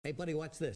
Hey buddy, watch this.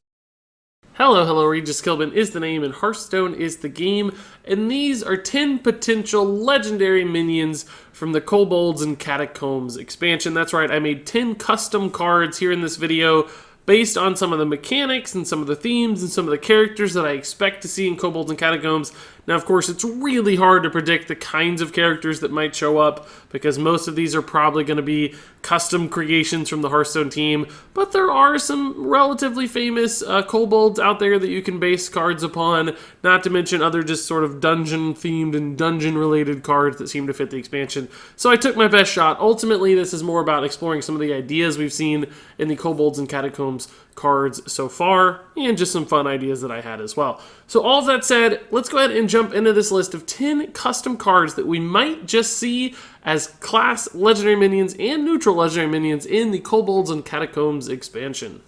Hello, RegisKillbin is the name and Hearthstone is the game, and these are 10 potential legendary minions from the Kobolds and Catacombs expansion. That's right, I made 10 custom cards here in this video based on some of the mechanics and some of the themes and some of the characters that I expect to see in Kobolds and Catacombs. Now, of course, it's really hard to predict the kinds of characters that might show up because most of these are probably going to be custom creations from the Hearthstone team, but there are some relatively famous kobolds out there that you can base cards upon, not to mention other just sort of dungeon-themed and dungeon-related cards that seem to fit the expansion. So I took my best shot. Ultimately, this is more about exploring some of the ideas we've seen in the Kobolds and Catacombs cards so far, and just some fun ideas that I had as well. So all of that said, let's go ahead and jump into this list of 10 custom cards that we might just see as class legendary minions and neutral legendary minions in the Kobolds and Catacombs expansion.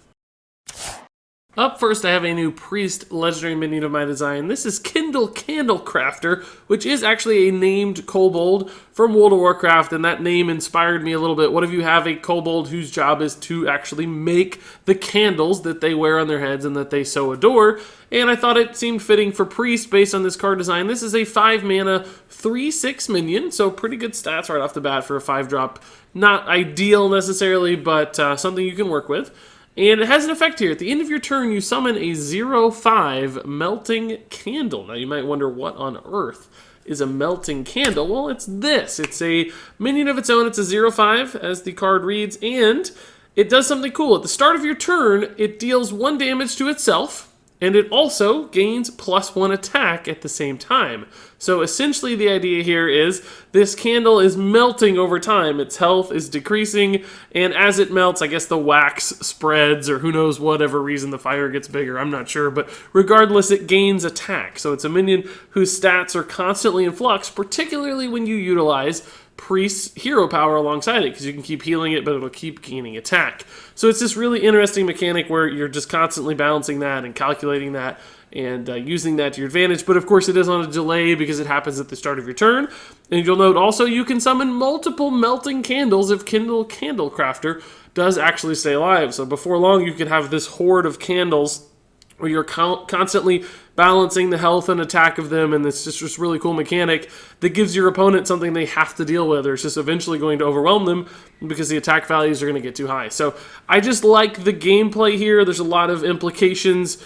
Up first, I have a new Priest legendary minion of my design. This is Kindle Candlecrafter, which is actually a named kobold from World of Warcraft, and that name inspired me a little bit. What if you have a kobold whose job is to actually make the candles that they wear on their heads and that they so adore? And I thought it seemed fitting for Priest based on this card design. This is a 5-mana, 3/6 minion, so pretty good stats right off the bat for a 5-drop. Not ideal necessarily, but something you can work with. And it has an effect here. At the end of your turn, you summon a 0/5 melting candle. Now, you might wonder what on earth is a melting candle. Well, it's this. It's a minion of its own. It's a 0/5, as the card reads, and it does something cool. At the start of your turn, it deals 1 damage to itself, and it also gains +1 attack at the same time. So essentially the idea here is this candle is melting over time. Its health is decreasing, and as it melts, I guess the wax spreads, or who knows, whatever reason the fire gets bigger, I'm not sure. But regardless, it gains attack. So it's a minion whose stats are constantly in flux, particularly when you utilize Priest's hero power alongside it, because you can keep healing it, but it'll keep gaining attack. So it's this really interesting mechanic where you're just constantly balancing that and calculating that and using that to your advantage. But of course it is on a delay because it happens at the start of your turn. And you'll note also you can summon multiple melting candles if Kindle Candlecrafter does actually stay alive. So before long you can have this horde of candles where you're constantly balancing the health and attack of them, and it's just this really cool mechanic that gives your opponent something they have to deal with, or it's just eventually going to overwhelm them because the attack values are going to get too high. So I just like the gameplay here. There's a lot of implications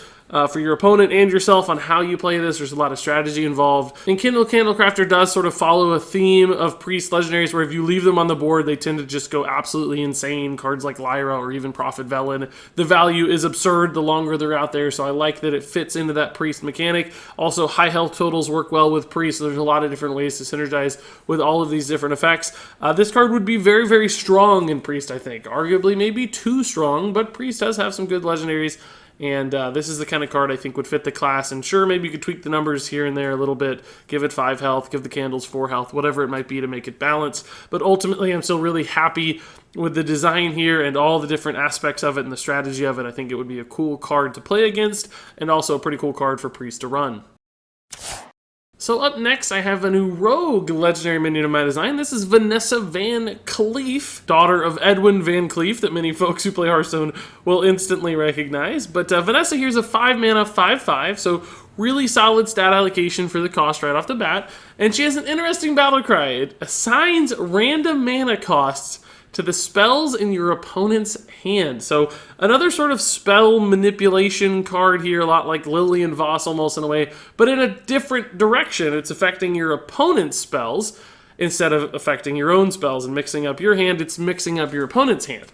for your opponent and yourself on how you play this. There's a lot of strategy involved. And Kindle Candlecrafter does sort of follow a theme of Priest legendaries where if you leave them on the board, they tend to just go absolutely insane. Cards like Lyra or even Prophet Velen, the value is absurd the longer they're out there, so I like that it fits into that Priest mechanic. Also, high health totals work well with Priest, so there's a lot of different ways to synergize with all of these different effects. This card would be very, very strong in Priest, I think. Arguably maybe too strong, but Priest does have some good legendaries. And this is the kind of card I think would fit the class. And sure, maybe you could tweak the numbers here and there a little bit, give it 5 health, give the candles 4 health, whatever it might be to make it balance. But ultimately, I'm still really happy with the design here and all the different aspects of it and the strategy of it. I think it would be a cool card to play against, and also a pretty cool card for Priest to run. So up next, I have a new rogue legendary minion of my design. This is Vanessa Vancleef, daughter of Edwin Vancleef, that many folks who play Hearthstone will instantly recognize. But Vanessa here's a 5-mana, 5/5, so really solid stat allocation for the cost right off the bat. And she has an interesting battle cry. It assigns random mana costs to the spells in your opponent's hand. So another sort of spell manipulation card here, a lot like Lillian Voss almost in a way, but in a different direction. It's affecting your opponent's spells instead of affecting your own spells and mixing up your hand. It's mixing up your opponent's hand.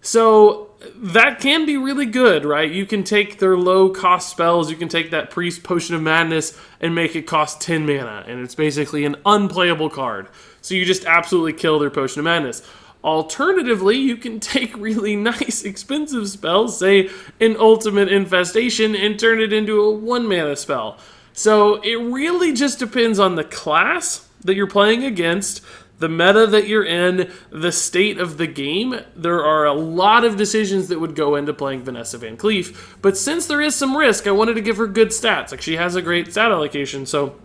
So that can be really good, right? You can take their low-cost spells, you can take that Priest Potion of Madness and make it cost 10 mana, and it's basically an unplayable card. So you just absolutely kill their Potion of Madness. Alternatively, you can take really nice, expensive spells, say an Ultimate Infestation, and turn it into a 1-mana spell. So it really just depends on the class that you're playing against, the meta that you're in, the state of the game. There are a lot of decisions that would go into playing Vanessa Vancleef, but since there is some risk, I wanted to give her good stats. Like, she has a great stat allocation, so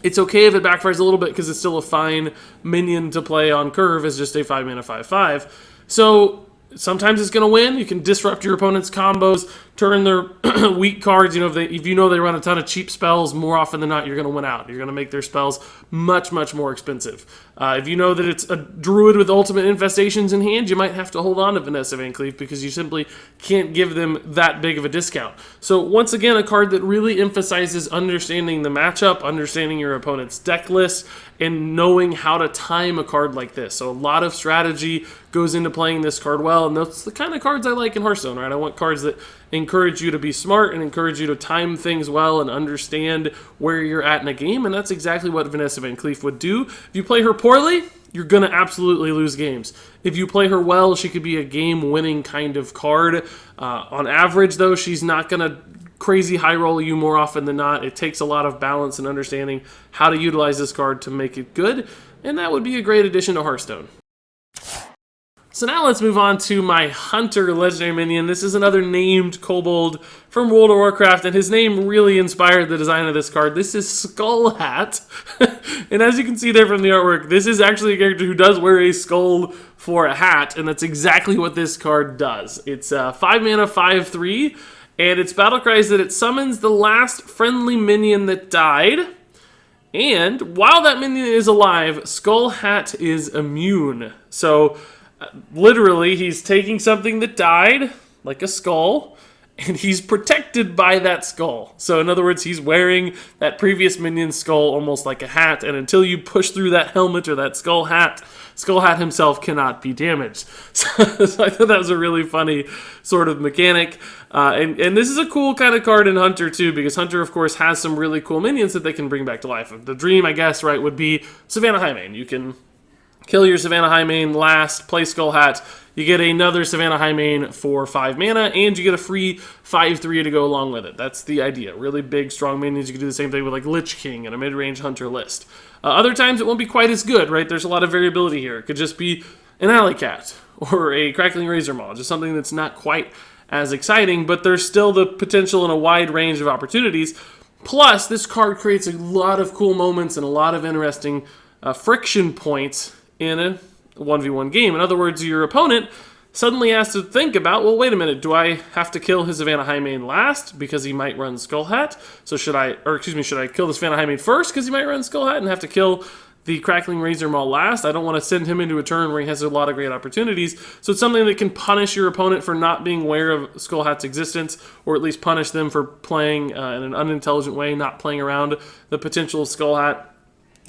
it's okay if it backfires a little bit because it's still a fine minion to play on curve as just a 5-mana 5/5. So Sometimes it's going to win. You can disrupt your opponent's combos, turn their weak cards. You know, if you know they run a ton of cheap spells, more often than not, you're going to win out. You're going to make their spells much, much more expensive. If you know that it's a druid with ultimate infestations in hand, you might have to hold on to Vanessa Vancleef because you simply can't give them that big of a discount. So once again, a card that really emphasizes understanding the matchup, understanding your opponent's deck list, and knowing how to time a card like this. So a lot of strategy goes into playing this card well, and that's the kind of cards I like in Hearthstone, right? I want cards that encourage you to be smart and encourage you to time things well and understand where you're at in a game, and that's exactly what Vanessa Vancleef would do. If you play her poorly, you're going to absolutely lose games. If you play her well, she could be a game-winning kind of card. On average, though, she's not going to crazy high roll you more often than not. It takes a lot of balance and understanding how to utilize this card to make it good, and that would be a great addition to Hearthstone. So now let's move on to my Hunter legendary minion. This is another named kobold from World of Warcraft, and his name really inspired the design of this card. This is Skull Hat, and as you can see there from the artwork, this is actually a character who does wear a skull for a hat, and that's exactly what this card does. It's 5 mana, 5/3, and its battle cry is that it summons the last friendly minion that died, and while that minion is alive, Skull Hat is immune. So literally, he's taking something that died, like a skull, and he's protected by that skull. So in other words, he's wearing that previous minion's skull almost like a hat, and until you push through that helmet or that Skull Hat himself cannot be damaged. So I thought that was a really funny sort of mechanic. And this is a cool kind of card in Hunter too, because Hunter, of course, has some really cool minions that they can bring back to life. The dream, I guess, right, would be Savannah Highmane. You can kill your Savannah Highmane last, play Skull Hat, you get another Savannah Highmane for 5 mana, and you get a free 5/3 to go along with it. That's the idea. Really big, strong minions. You can do the same thing with like Lich King and a mid-range Hunter list. Other times it won't be quite as good, right? There's a lot of variability here. It could just be an Alley Cat or a Crackling Razor Maw, just something that's not quite as exciting, but there's still the potential in a wide range of opportunities. Plus, this card creates a lot of cool moments and a lot of interesting friction points in a 1v1 game. In other words, your opponent suddenly has to think about, well, wait a minute, do I have to kill his Savannah Highmane last because he might run Skull Hat? So should I kill the Savannah Highmane first because he might run Skull Hat and have to kill the Crackling Razor Maw last? I don't want to send him into a turn where he has a lot of great opportunities. So it's something that can punish your opponent for not being aware of Skull Hat's existence, or at least punish them for playing in an unintelligent way, not playing around the potential of Skull Hat.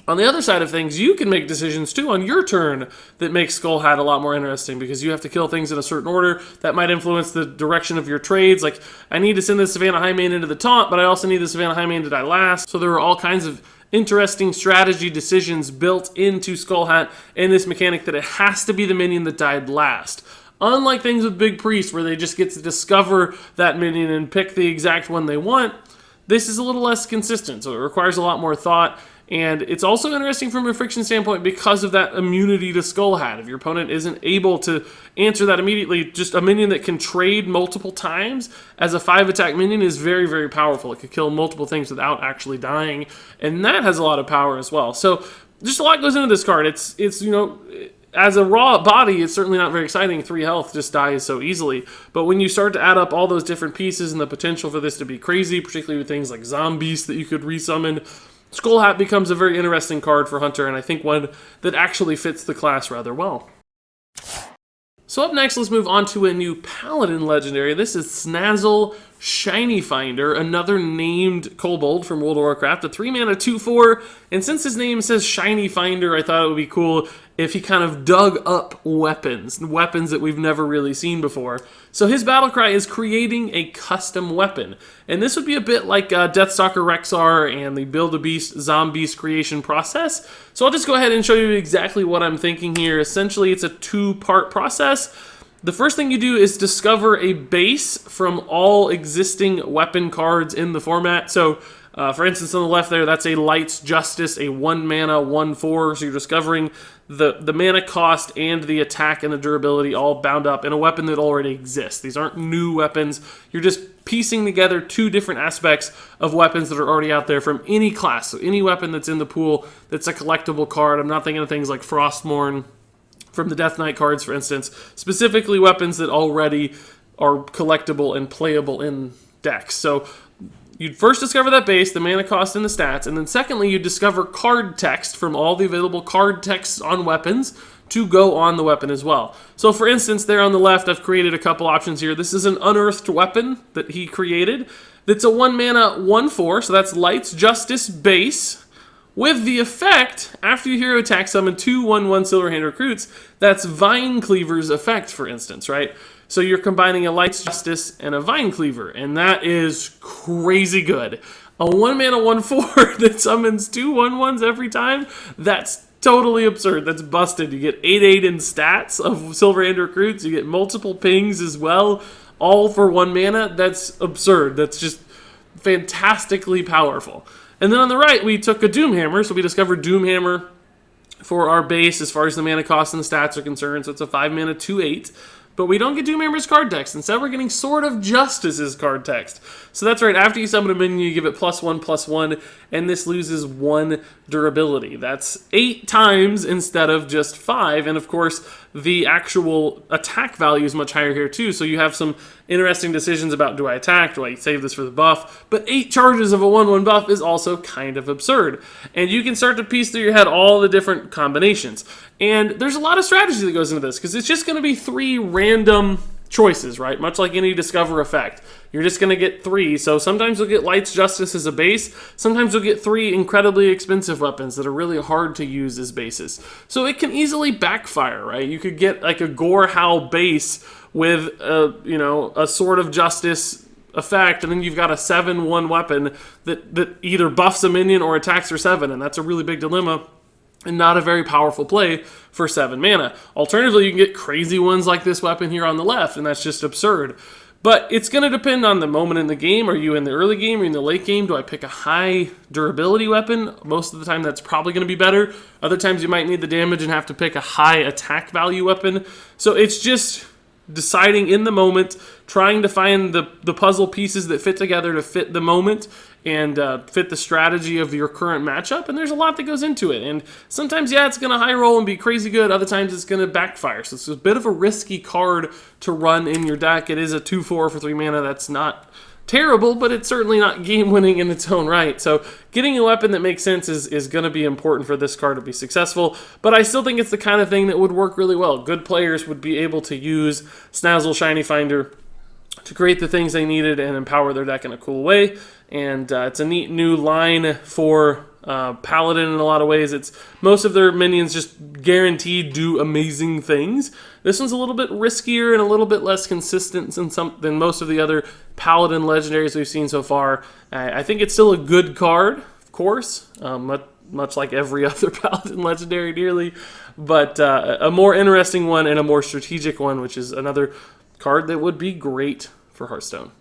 On the other side of things, you can make decisions too on your turn that make Skull Hat a lot more interesting, because you have to kill things in a certain order that might influence the direction of your trades. Like, I need to send this Savannah Highmane into the taunt, but I also need the Savannah Highmane to die last. So there are all kinds of interesting strategy decisions built into Skull Hat and this mechanic that it has to be the minion that died last. Unlike things with Big Priest, where they just get to discover that minion and pick the exact one they want, this is a little less consistent, so it requires a lot more thought. And it's also interesting from a friction standpoint because of that immunity to Skull Hat. If your opponent isn't able to answer that immediately, just a minion that can trade multiple times as a 5-attack minion is very, very powerful. It could kill multiple things without actually dying, and that has a lot of power as well. So just a lot goes into this card. It's you know, as a raw body, it's certainly not very exciting. 3 health just dies so easily. But when you start to add up all those different pieces and the potential for this to be crazy, particularly with things like zombies that you could resummon, Skull Hat becomes a very interesting card for Hunter, and I think one that actually fits the class rather well. So up next, let's move on to a new Paladin legendary. This is Snazzle Shiny Finder, another named kobold from World of Warcraft, a 3 mana 2/4, and since his name says Shiny Finder, I thought it would be cool if he kind of dug up weapons that we've never really seen before. So his battle cry is creating a custom weapon, and this would be a bit like Deathstalker Rexar and the Build-A-Beast Zombies creation process. So I'll just go ahead and show you exactly what I'm thinking here. Essentially, it's a 2-part process. The first thing you do is discover a base from all existing weapon cards in the format. So, for instance, on the left there, that's a Light's Justice, a 1 mana, 1/4. So you're discovering the mana cost and the attack and the durability all bound up in a weapon that already exists. These aren't new weapons. You're just piecing together 2 different aspects of weapons that are already out there from any class. So any weapon that's in the pool that's a collectible card. I'm not thinking of things like Frostmourne from the Death Knight cards, for instance, specifically weapons that already are collectible and playable in decks. So you'd first discover that base, the mana cost, and the stats, and then secondly, you discover card text from all the available card texts on weapons to go on the weapon as well. So for instance, there on the left, I've created a couple options here. This is an unearthed weapon that he created. That's a 1 mana 1/4, so that's Light's Justice base, with the effect, after your hero attack summon 2 1/1 Silverhand recruits, that's Vine Cleaver's effect, for instance, right? So you're combining a Light's Justice and a Vine Cleaver, and that is crazy good. A 1 mana 1/4 that summons 2 1/1s every time, that's totally absurd. That's busted. You get 8/8 in stats of Silverhand recruits, you get multiple pings as well, all for 1 mana. That's absurd. That's just fantastically powerful. And then on the right, we took a Doomhammer, so we discovered Doomhammer for our base as far as the mana cost and the stats are concerned, so it's a 5 mana 2/8. But we don't get Doomhammer's card text. Instead, we're getting Sword of Justice's card text. So that's right, after you summon a minion, you give it +1/+1, and this loses 1 durability. That's 8 times instead of just 5, and of course, the actual attack value is much higher here too, so you have some interesting decisions about, do I attack, do I save this for the buff? But 8 charges of a 1/1 buff is also kind of absurd. And you can start to piece through your head all the different combinations. And there's a lot of strategy that goes into this, because it's just going to be 3 random choices, right? Much like any Discover effect. You're just going to get 3, so sometimes you'll get Light's Justice as a base, sometimes you'll get 3 incredibly expensive weapons that are really hard to use as bases. So it can easily backfire, right? You could get like a Gore Howl base with a Sword of Justice effect, and then you've got a 7/1 weapon that either buffs a minion or attacks for 7, and that's a really big dilemma and not a very powerful play for 7 mana. Alternatively, you can get crazy ones like this weapon here on the left, and that's just absurd. But it's going to depend on the moment in the game. Are you in the early game or in the late game? Do I pick a high durability weapon? Most of the time that's probably going to be better. Other times you might need the damage and have to pick a high attack value weapon. So it's just deciding in the moment, trying to find the puzzle pieces that fit together to fit the moment and fit the strategy of your current matchup, and there's a lot that goes into it. And sometimes, yeah, it's going to high roll and be crazy good. Other times it's going to backfire. So it's a bit of a risky card to run in your deck. It is a 2/4 for 3 mana. That's not terrible, but it's certainly not game-winning in its own right. So getting a weapon that makes sense is going to be important for this card to be successful, but I still think it's the kind of thing that would work really well. Good players would be able to use Snazzle Shiny Finder to create the things they needed and empower their deck in a cool way. And it's a neat new line for Paladin in a lot of ways. It's most of their minions just guaranteed do amazing things. This one's a little bit riskier and a little bit less consistent than most of the other Paladin legendaries we've seen so far. I think it's still a good card, of course, much like every other Paladin legendary nearly, but a more interesting one and a more strategic one, which is another card that would be great for Hearthstone.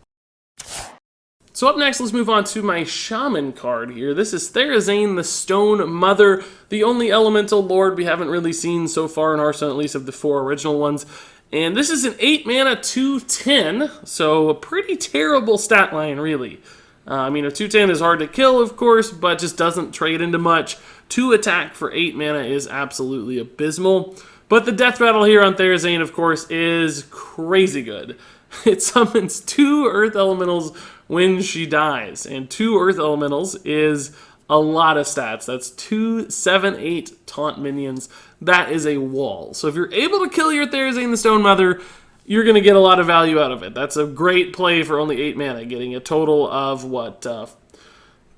So up next, let's move on to my Shaman card here. This is Therazane, the Stone Mother, the only elemental lord we haven't really seen so far in Hearthstone, at least of the 4 original ones. And this is an 8 mana 2/10, so a pretty terrible stat line, really. I mean, a 2/10 is hard to kill, of course, but just doesn't trade into much. 2 attack for 8 mana is absolutely abysmal. But the death rattle here on Therazane, of course, is crazy good. It summons 2 Earth Elementals when she dies, and 2 Earth Elementals is a lot of stats. That's 2 7/8 taunt minions. That is a wall. So if you're able to kill your Therazane the Stone Mother, you're going to get a lot of value out of it. That's a great play for only 8 mana, getting a total of,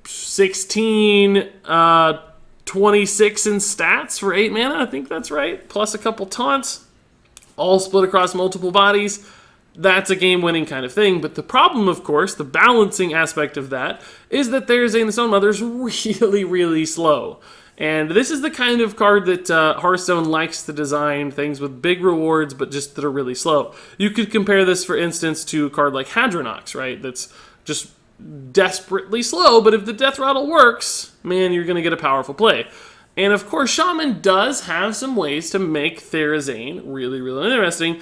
16, 26 in stats for 8 mana, I think that's right, plus a couple taunts, all split across multiple bodies. That's a game-winning kind of thing, but the problem, of course, the balancing aspect of that, is that Therazane the Stone Mother is really, really slow. And this is the kind of card that Hearthstone likes to design, things with big rewards, but just that are really slow. You could compare this, for instance, to a card like Hadronox, right? That's just desperately slow, but if the death rattle works, man, you're going to get a powerful play. And of course, Shaman does have some ways to make Therazane really, really interesting.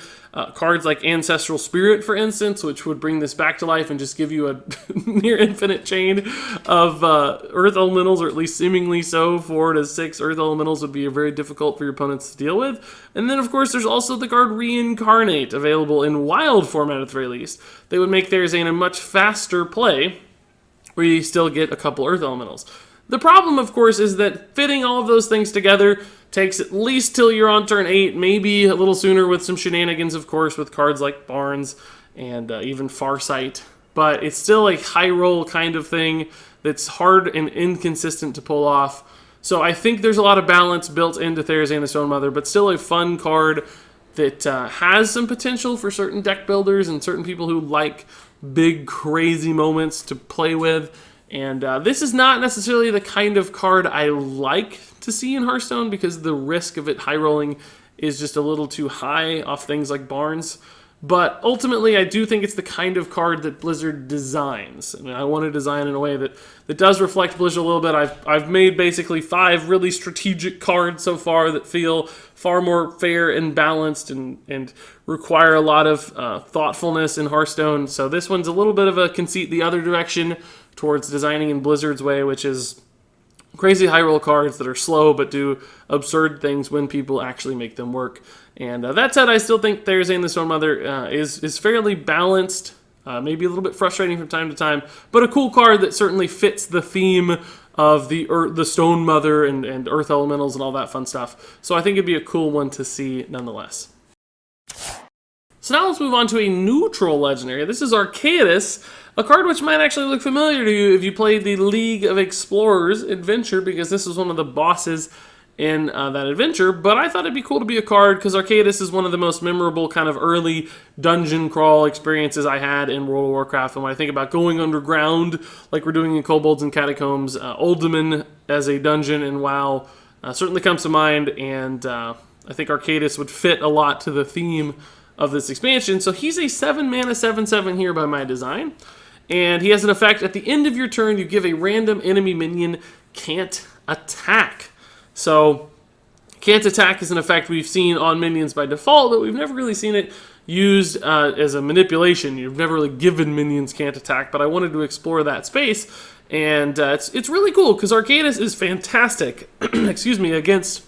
Cards like Ancestral Spirit, for instance, which would bring this back to life and just give you a near infinite chain of Earth Elementals, or at least seemingly so. 4 to 6 Earth Elementals would be very difficult for your opponents to deal with. And then, of course, there's also the card Reincarnate, available in Wild format at the very least. They would make Therazane a much faster play, where you still get a couple Earth Elementals. The problem, of course, is that fitting all of those things together takes at least till you're on turn 8, maybe a little sooner with some shenanigans, of course, with cards like Barnes and even Farsight. But it's still a high roll kind of thing that's hard and inconsistent to pull off. So I think there's a lot of balance built into Therazane the Stone Mother, but still a fun card that has some potential for certain deck builders and certain people who like big, crazy moments to play with. And this is not necessarily the kind of card I like to see in Hearthstone, because the risk of it high rolling is just a little too high off things like Barnes. But ultimately, I do think it's the kind of card that Blizzard designs. I mean, I want to design in a way that does reflect Blizzard a little bit. I've made basically 5 really strategic cards so far that feel far more fair and balanced and require a lot of thoughtfulness in Hearthstone. So this one's a little bit of a conceit the other direction, towards designing in Blizzard's way, which is crazy high roll cards that are slow but do absurd things when people actually make them work. And that said, I still think Therazane the Stone Mother is fairly balanced, maybe a little bit frustrating from time to time, but a cool card that certainly fits the theme of the Stone Mother and Earth Elementals and all that fun stuff. So I think it'd be a cool one to see nonetheless. So now let's move on to a neutral legendary. This is Cadis, a card which might actually look familiar to you if you played the League of Explorers adventure, because this is one of the bosses in that adventure. But I thought it'd be cool to be a card, because Cadis is one of the most memorable kind of early dungeon crawl experiences I had in World of Warcraft. And when I think about going underground, like we're doing in Kobolds and Catacombs, Uldaman as a dungeon in WoW certainly comes to mind. And I think Cadis would fit a lot to the theme of this expansion. So he's a 7-mana 7/7 here by my design. And he has an effect: at the end of your turn, you give a random enemy minion can't attack. So can't attack is an effect we've seen on minions by default, but we've never really seen it used as a manipulation. You've never really given minions can't attack, but I wanted to explore that space. And it's really cool, because Cadis is fantastic excuse me, against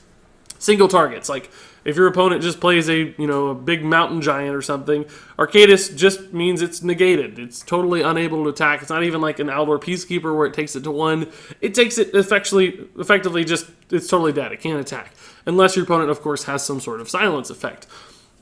single targets. Like, if your opponent just plays a big mountain giant or something, Cadis just means it's negated. It's totally unable to attack. It's not even like an Aldor Peacekeeper where it takes it to 1. It takes it effectively just, it's totally dead. It can't attack. Unless your opponent, of course, has some sort of silence effect.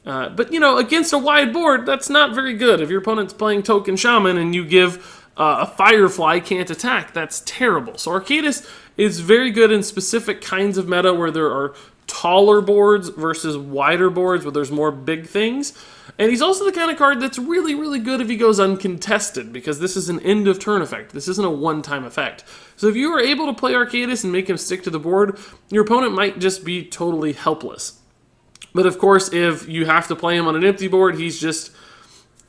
But, against a wide board, that's not very good. If your opponent's playing Token Shaman and you give a Firefly can't attack, that's terrible. So Cadis is very good in specific kinds of meta where there are taller boards versus wider boards where there's more big things. And he's also the kind of card that's really, really good if he goes uncontested, because this is an end of turn effect. This isn't a one-time effect. So if you are able to play Cadis and make him stick to the board, your opponent might just be totally helpless. But of course, if you have to play him on an empty board, he's just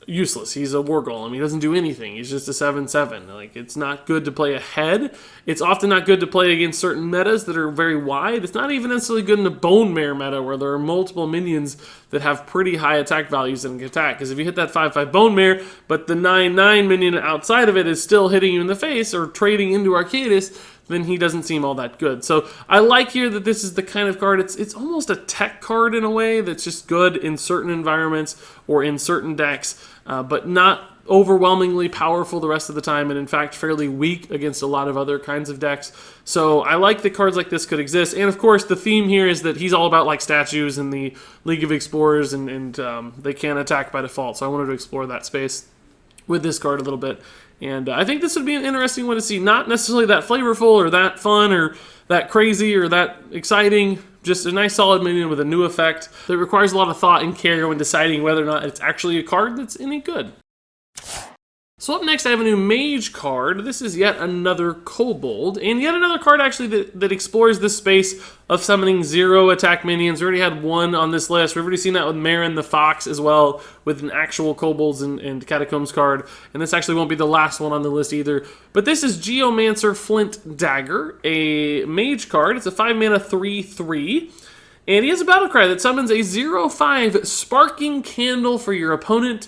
useless. He's a war golem. He doesn't do anything. He's just a 7/7. Like, it's not good to play ahead. It's often not good to play against certain metas that are very wide. It's not even necessarily good in a Bone Mare meta where there are multiple minions that have pretty high attack values and can attack. Because if you hit that 5/5 Bone Mare, but the 9/9 minion outside of it is still hitting you in the face or trading into Cadis, then he doesn't seem all that good. So I like here that this is the kind of card, it's almost a tech card in a way that's just good in certain environments or in certain decks, but not overwhelmingly powerful the rest of the time, and in fact fairly weak against a lot of other kinds of decks. So I like that cards like this could exist. And of course the theme here is that he's all about like statues in the League of Explorers, and they can't attack by default. So I wanted to explore that space with this card a little bit. And I think this would be an interesting one to see. Not necessarily that flavorful or that fun or that crazy or that exciting. Just a nice solid minion with a new effect that requires a lot of thought and care when deciding whether or not it's actually a card that's any good. So up next, I have a new mage card. This is yet another kobold, and yet another card actually that explores this space of summoning 0 attack minions. We already had one on this list. We've already seen that with Marin the Fox as well, with an actual Kobolds and Catacombs card, and this actually won't be the last one on the list either. But this is Geomancer Flint Dagger, a mage card. It's a 5-mana 3/3. And he has a battle cry that summons a 0/5 Sparking Candle for your opponent.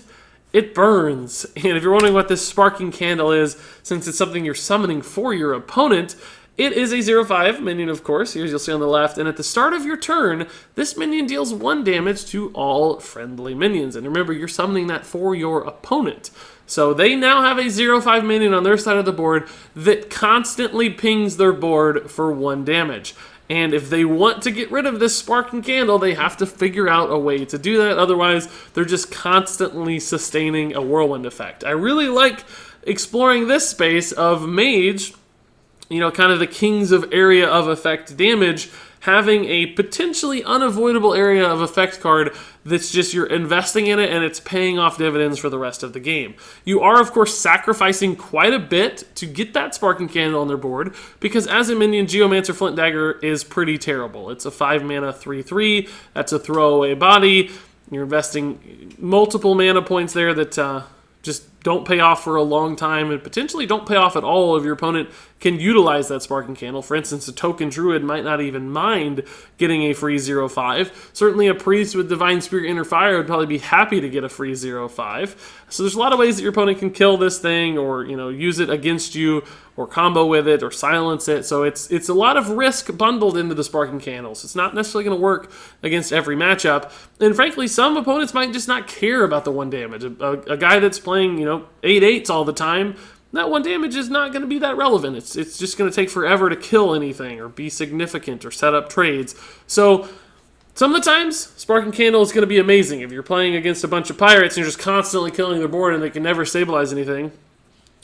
It burns. And if you're wondering what this Sparking Candle is, since it's something you're summoning for your opponent, it is a 0/5 minion, of course, as you'll see on the left. And at the start of your turn, this minion deals 1 damage to all friendly minions. And remember, you're summoning that for your opponent. So they now have a 0/5 minion on their side of the board that constantly pings their board for 1 damage. And if they want to get rid of this Sparking Candle, they have to figure out a way to do that. Otherwise, they're just constantly sustaining a whirlwind effect. I really like exploring this space of mage, you know, kind of the kings of area of effect damage, having a potentially unavoidable area of effect card that's just you're investing in it and it's paying off dividends for the rest of the game. You are, of course, sacrificing quite a bit to get that Sparking Candle on their board, because as a minion, Geomancer Flint Dagger is pretty terrible. It's a 5-mana 3/3. That's a throwaway body. You're investing multiple mana points there that just don't pay off for a long time and potentially don't pay off at all if your opponent can utilize that Sparking Candle. For instance, a token druid might not even mind getting a free 0/5. Certainly a priest with Divine Spirit Inner Fire would probably be happy to get a free 0/5. So there's a lot of ways that your opponent can kill this thing, or use it against you, or combo with it, or silence it. So it's a lot of risk bundled into the Sparking Candles. It's not necessarily going to work against every matchup. And frankly, some opponents might just not care about the 1 damage. A guy that's playing 8/8s all the time, that 1 damage is not going to be that relevant. It's just going to take forever to kill anything or be significant or set up trades. So some of the times, Sparking Candle is going to be amazing. If you're playing against a bunch of pirates and you're just constantly killing their board and they can never stabilize anything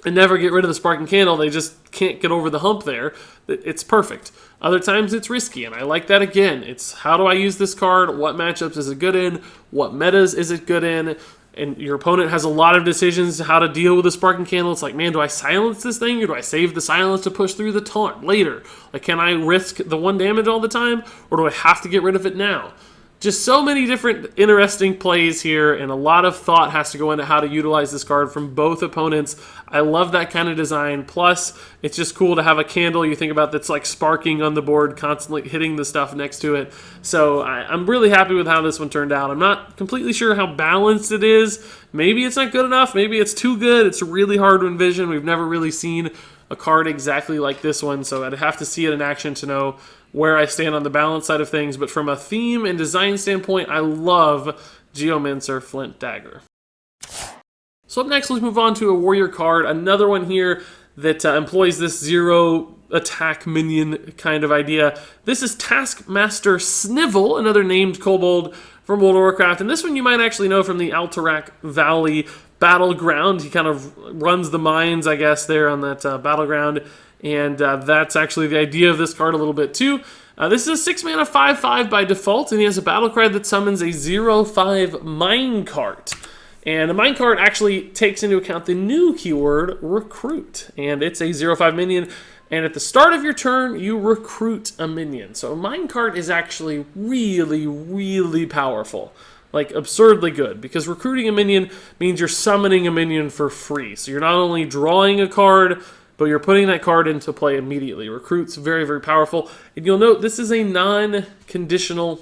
and never get rid of the Sparking Candle, they just can't get over the hump there. It's perfect. Other times it's risky, and I like that again. It's how do I use this card? What matchups is it good in? What metas is it good in? And your opponent has a lot of decisions how to deal with the Sparking Candle. It's like, man, do I silence this thing, or do I save the silence to push through the taunt later? Like, can I risk the 1 damage all the time, or do I have to get rid of it now? Just so many different interesting plays here, and a lot of thought has to go into how to utilize this card from both opponents. I love that kind of design. Plus, it's just cool to have a candle you think about that's like sparking on the board, constantly hitting the stuff next to it. So I'm really happy with how this one turned out. I'm not completely sure how balanced it is. Maybe it's not good enough. Maybe it's too good. It's really hard to envision. We've never really seen a card exactly like this one, so I'd have to see it in action to know where I stand on the balance side of things. But from a theme and design standpoint, I love Geomancer Flint Dagger. So up next, let's move on to a warrior card. Another one here that employs this 0 attack minion kind of idea. This is Taskmaster Snivel, another named kobold from World of Warcraft. And this one you might actually know from the Alterac Valley battleground. He kind of runs the mines, I guess, there on that battleground. And that's actually the idea of this card a little bit too. This is a 6-mana 5/5 by default, and he has a battle cry that summons a 0/5 minecart. And a minecart actually takes into account the new keyword, recruit. And it's a 0/5 minion, and at the start of your turn, you recruit a minion. So a minecart is actually really, really powerful. Like, absurdly good, because recruiting a minion means you're summoning a minion for free. So you're not only drawing a card, but you're putting that card into play immediately. Recruit's very, very powerful. And you'll note this is a non-conditional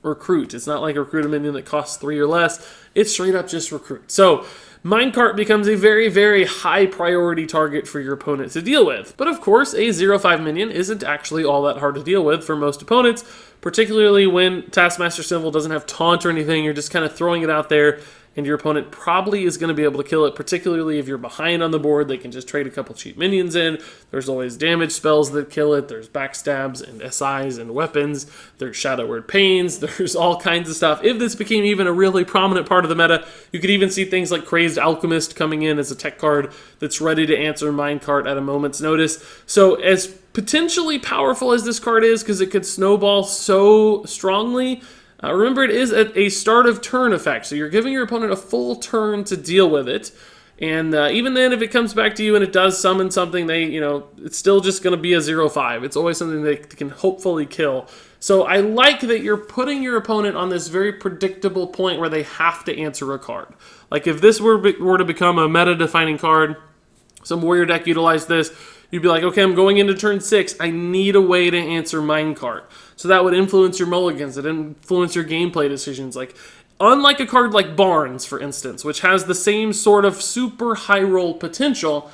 recruit. It's not like a recruit a minion that costs 3 or less. It's straight up just recruit. So minecart becomes a very, very high priority target for your opponent to deal with. But of course, a 0/5 minion isn't actually all that hard to deal with for most opponents, particularly when Taskmaster Snivel doesn't have taunt or anything. You're just kind of throwing it out there, and your opponent probably is going to be able to kill it, particularly if you're behind on the board. They can just trade a couple cheap minions in. There's always damage spells that kill it. There's backstabs and SIs and weapons. There's Shadow Word Pains. There's all kinds of stuff. If this became even a really prominent part of the meta, you could even see things like Crazed Alchemist coming in as a tech card that's ready to answer minecart at a moment's notice. So as potentially powerful as this card is, because it could snowball so strongly, remember, it is a start of turn effect, so you're giving your opponent a full turn to deal with it. And even then, if it comes back to you and it does summon something, it's still just going to be a 0/5. It's always something they can hopefully kill. So I like that you're putting your opponent on this very predictable point where they have to answer a card. Like if this were to become a meta-defining card, some warrior deck utilized this, you'd be like, okay, I'm going into turn 6. I need a way to answer Minecart. So that would influence your mulligans. It influence your gameplay decisions. Like, unlike a card like Barnes, for instance, which has the same sort of super high roll potential,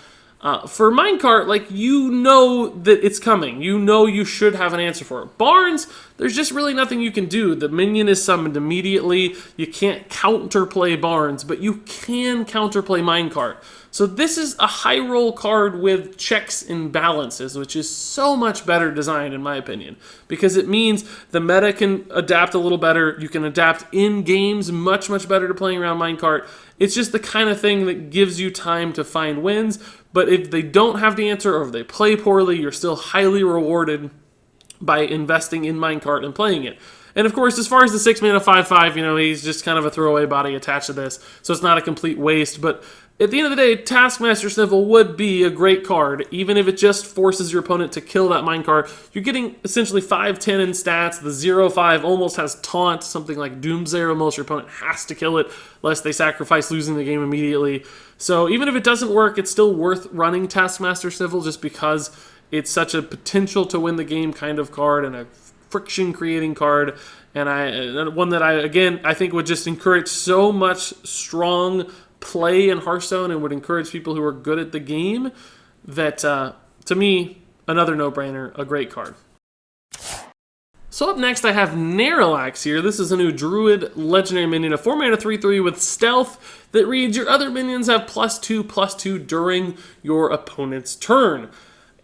for Minecart, like, you know that it's coming. You know you should have an answer for it. Barnes, there's just really nothing you can do. The minion is summoned immediately. You can't counterplay Barnes, but you can counterplay Minecart. So this is a high roll card with checks and balances, which is so much better designed in my opinion, because it means the meta can adapt a little better. You can adapt in games much, much better to playing around Minecart. It's just the kind of thing that gives you time to find wins, but if they don't have the answer or if they play poorly, you're still highly rewarded by investing in Minecart and playing it. And of course, as far as the 6-mana 5/5, he's just kind of a throwaway body attached to this, so it's not a complete waste. But at the end of the day, Taskmaster Snivel would be a great card, even if it just forces your opponent to kill that minecart. You're getting essentially 5/10 in stats. The 0/5 almost has taunt, something like Doomsayer. Almost your opponent has to kill it, lest they sacrifice losing the game immediately. So even if it doesn't work, it's still worth running Taskmaster Snivel just because it's such a potential to win the game kind of card and a friction-creating card, and one that I think would just encourage so much strong play in Hearthstone and would encourage people who are good at the game. That, to me, another no-brainer, a great card. So up next, I have Naralax here. This is a new Druid legendary minion, a 4-mana 3/3 with stealth that reads, your other minions have +2/+2 during your opponent's turn.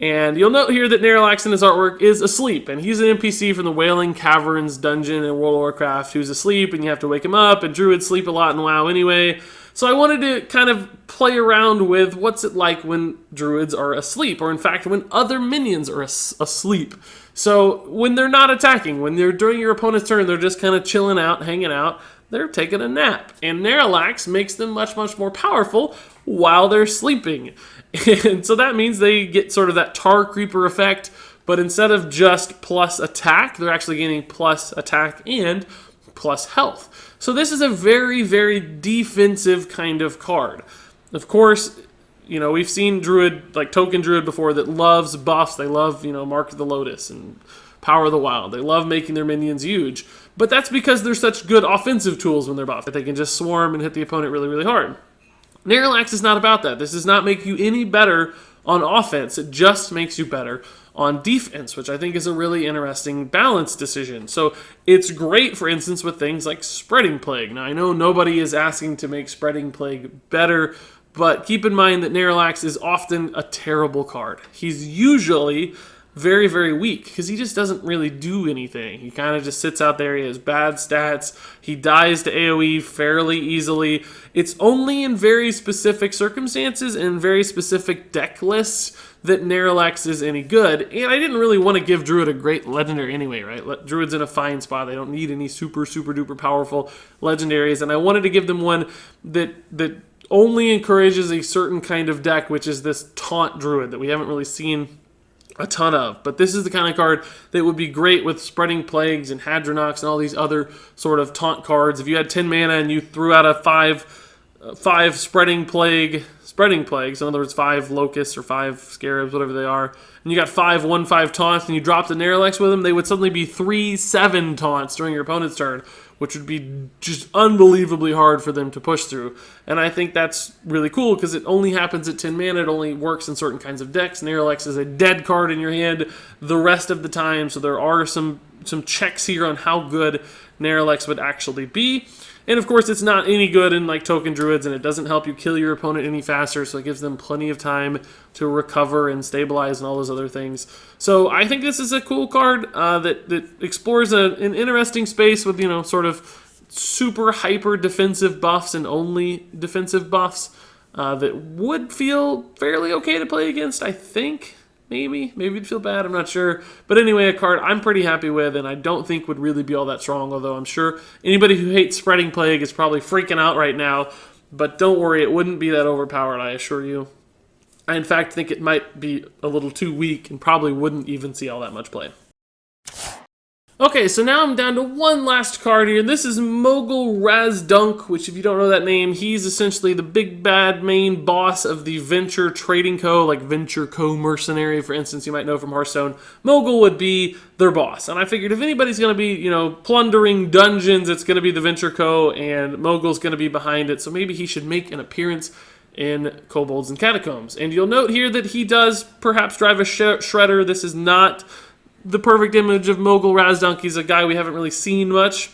And you'll note here that Naralax in his artwork is asleep, and he's an NPC from the Wailing Caverns dungeon in World of Warcraft who's asleep, and you have to wake him up, and Druids sleep a lot in WoW anyway. So I wanted to kind of play around with what's it like when Druids are asleep, or in fact, when other minions are asleep. So when they're not attacking, when they're during your opponent's turn, they're just kind of chilling out, hanging out, they're taking a nap. And Naralax makes them much, much more powerful while they're sleeping. And so that means they get sort of that Tar Creeper effect, but instead of just plus attack, they're actually getting plus attack and plus health. So this is a very, very defensive kind of card. Of course, we've seen Druid, like Token Druid before, that loves buffs. They love, Mark of the Lotus and Power of the Wild. They love making their minions huge. But that's because they're such good offensive tools when they're buffed, that they can just swarm and hit the opponent really, really hard. Naralax is not about that. This does not make you any better on offense. It just makes you better on defense, which I think is a really interesting balance decision. So it's great, for instance, with things like Spreading Plague. Now, I know nobody is asking to make Spreading Plague better, but keep in mind that Naralax is often a terrible card. He's usually very, very weak because he just doesn't really do anything. He kind of just sits out there. He has bad stats. He dies to AoE fairly easily. It's only in very specific circumstances and very specific deck lists that Naralax is any good. And I didn't really want to give Druid a great legendary anyway, right? Druid's in a fine spot. They don't need any super, super duper powerful legendaries. And I wanted to give them one that only encourages a certain kind of deck, which is this Taunt Druid that we haven't really seen a ton of. But this is the kind of card that would be great with Spreading Plagues and Hadronox and all these other sort of taunt cards. If you had 10 mana and you threw out a 5 Spreading Plagues, in other words 5 Locusts or 5 Scarabs, whatever they are, and you got 5 1/5 taunts and you dropped a Naralax with them, they would suddenly be 3/7 taunts during your opponent's turn, which would be just unbelievably hard for them to push through. And I think that's really cool because it only happens at 10 mana. It only works in certain kinds of decks. Naralax is a dead card in your hand the rest of the time, so there are some checks here on how good Naralax would actually be. And of course, it's not any good in like Token Druids, and it doesn't help you kill your opponent any faster, so it gives them plenty of time to recover and stabilize and all those other things. So I think this is a cool card that explores an interesting space with, sort of super hyper defensive buffs and only defensive buffs that would feel fairly okay to play against, I think. Maybe it'd feel bad, I'm not sure. But anyway, a card I'm pretty happy with and I don't think would really be all that strong, although I'm sure anybody who hates Spreading Plague is probably freaking out right now But don't worry, it wouldn't be that overpowered, I assure you. I, in fact, think it might be a little too weak and probably wouldn't even see all that much play. Okay, so now I'm down to one last card here. This is Mogul Razdin, which if you don't know that name, he's essentially the big bad main boss of the Venture Trading Co., like Venture Co. Mercenary, for instance, you might know from Hearthstone. Mogul would be their boss. And I figured if anybody's going to be, you know, plundering dungeons, it's going to be the Venture Co., and Mogul's going to be behind it, so maybe he should make an appearance in Kobolds and Catacombs. And you'll note here that he does perhaps drive a shredder. This is not the perfect image of Mogul Razdin. He's a guy we haven't really seen much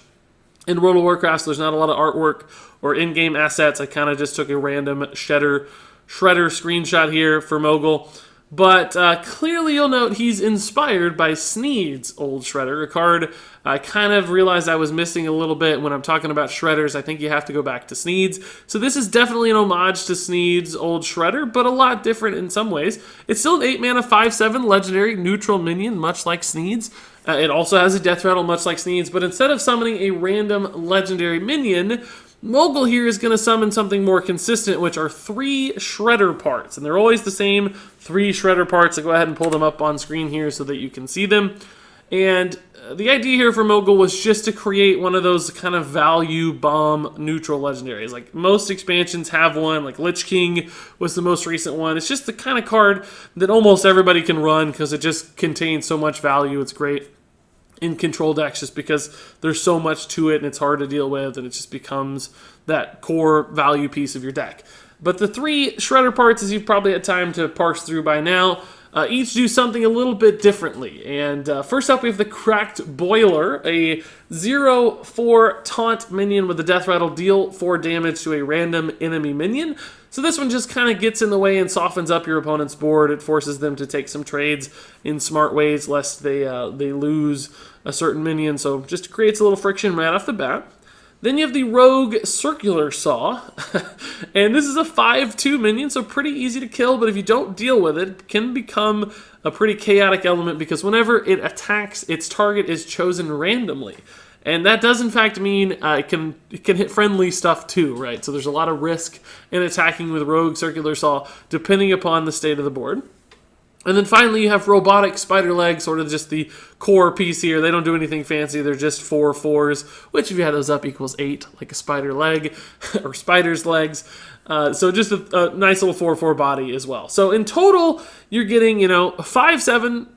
in World of Warcraft, so there's not a lot of artwork or in-game assets. I kind of just took a random shredder screenshot here for Mogul. But clearly you'll note he's inspired by Sneed's old shredder, a card I kind of realized I was missing a little bit when I'm talking about shredders. I think you have to go back to Sneed's. So this is definitely an homage to Sneed's old shredder, but a lot different in some ways. It's still an 8-mana 5/7 legendary neutral minion, much like Sneed's. It also has a death rattle, much like Sneed's, but instead of summoning a random legendary minion, Mogul here is going to summon something more consistent, which are 3 shredder parts. And they're always the same 3 shredder parts. I'll go ahead and pull them up on screen here so that you can see them. And the idea here for Mogul was just to create one of those kind of value bomb neutral legendaries. Like most expansions have one, like Lich King was the most recent one. It's just the kind of card that almost everybody can run because it just contains so much value. It's great in control decks just because there's so much to it and it's hard to deal with, and it just becomes that core value piece of your deck. But the 3 shredder parts, as you've probably had time to parse through by now, each do something a little bit differently. And first up, we have the Cracked Boiler, a 0/4 taunt minion with a death rattle, deal 4 damage to a random enemy minion. So this one just kind of gets in the way and softens up your opponent's board. It forces them to take some trades in smart ways lest they lose a certain minion. So just creates a little friction right off the bat. Then you have the Rogue Circular Saw, and this is a 5/2 minion, so pretty easy to kill, but if you don't deal with it, it can become a pretty chaotic element because whenever it attacks, its target is chosen randomly. And that does in fact mean it can hit friendly stuff too, right? So there's a lot of risk in attacking with Rogue Circular Saw depending upon the state of the board. And then finally you have Robotic Spider Leg, sort of just the core piece here. They don't do anything fancy, they're just 4 4s, which if you add those up equals 8, like a spider leg, or spider's legs. So just a nice little 4/4 body as well. So in total, you're getting, you know, a 5/7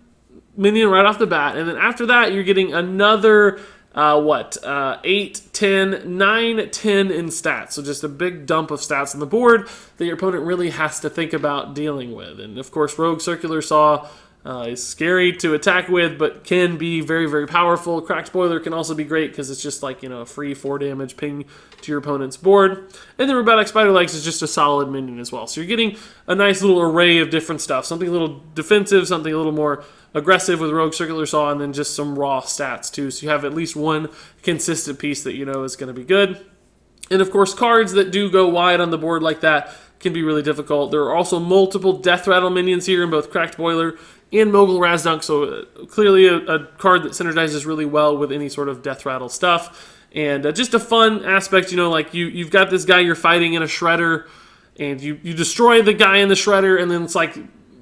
minion right off the bat, and then after that you're getting another 8, 10, 9, 10 in stats. So just a big dump of stats on the board that your opponent really has to think about dealing with. And of course, Rogue Circular Saw is scary to attack with, but can be very, very powerful. Cracked Boiler can also be great because it's just like, you know, a free 4 damage ping to your opponent's board. And then Robotic Spider Legs is just a solid minion as well. So you're getting a nice little array of different stuff. Something a little defensive, something a little more aggressive with Rogue Circular Saw, and then just some raw stats too. So you have at least one consistent piece that you know is going to be good. And of course, cards that do go wide on the board like that can be really difficult. There are also multiple Death Rattle minions here in both Cracked Boiler and Mogul Razdin, so clearly a card that synergizes really well with any sort of Death Rattle stuff. And just a fun aspect, you know, like you've got this guy you're fighting in a shredder, and you destroy the guy in the shredder, and then it's like,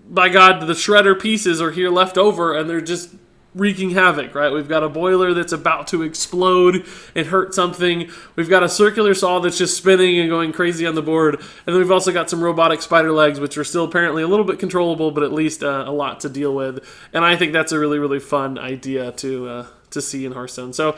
by God, the shredder pieces are here left over, and they're just wreaking havoc, right? We've got a boiler that's about to explode and hurt something. We've got a circular saw that's just spinning and going crazy on the board. And then we've also got some robotic spider legs, which are still apparently a little bit controllable, but at least a lot to deal with. And I think that's a really, really fun idea to see in Hearthstone. So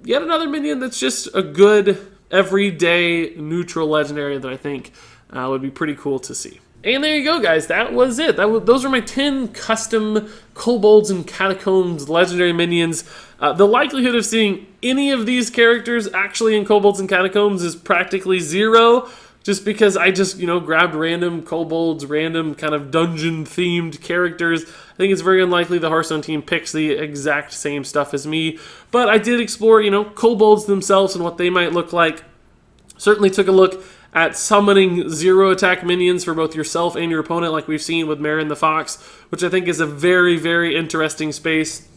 yet another minion that's just a good, everyday, neutral legendary that I think would be pretty cool to see. And there you go, guys. That was it. Those are my 10 custom Kobolds and Catacombs legendary minions. The likelihood of seeing any of these characters actually in Kobolds and Catacombs is practically 0, just because I just, grabbed random Kobolds, random kind of dungeon-themed characters. I think it's very unlikely the Hearthstone team picks the exact same stuff as me. But I did explore, Kobolds themselves and what they might look like. Certainly took a look at summoning 0 attack minions for both yourself and your opponent, like we've seen with Marin the Fox, which I think is a very, very interesting space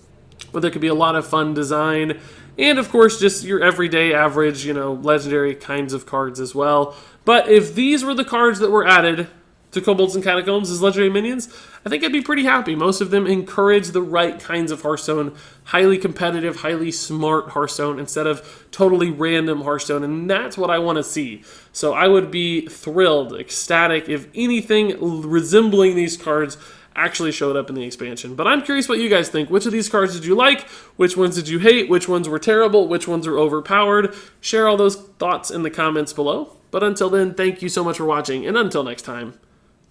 where there could be a lot of fun design and of course just your everyday average, legendary kinds of cards as well. But if these were the cards that were added to Kobolds and Catacombs as legendary minions, I think I'd be pretty happy. Most of them encourage the right kinds of Hearthstone, highly competitive, highly smart Hearthstone instead of totally random Hearthstone, and that's what I want to see. So I would be thrilled, ecstatic, if anything resembling these cards actually showed up in the expansion. But I'm curious what you guys think. Which of these cards did you like? Which ones did you hate? Which ones were terrible? Which ones are overpowered? Share all those thoughts in the comments below. But until then, thank you so much for watching, and until next time,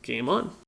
game on.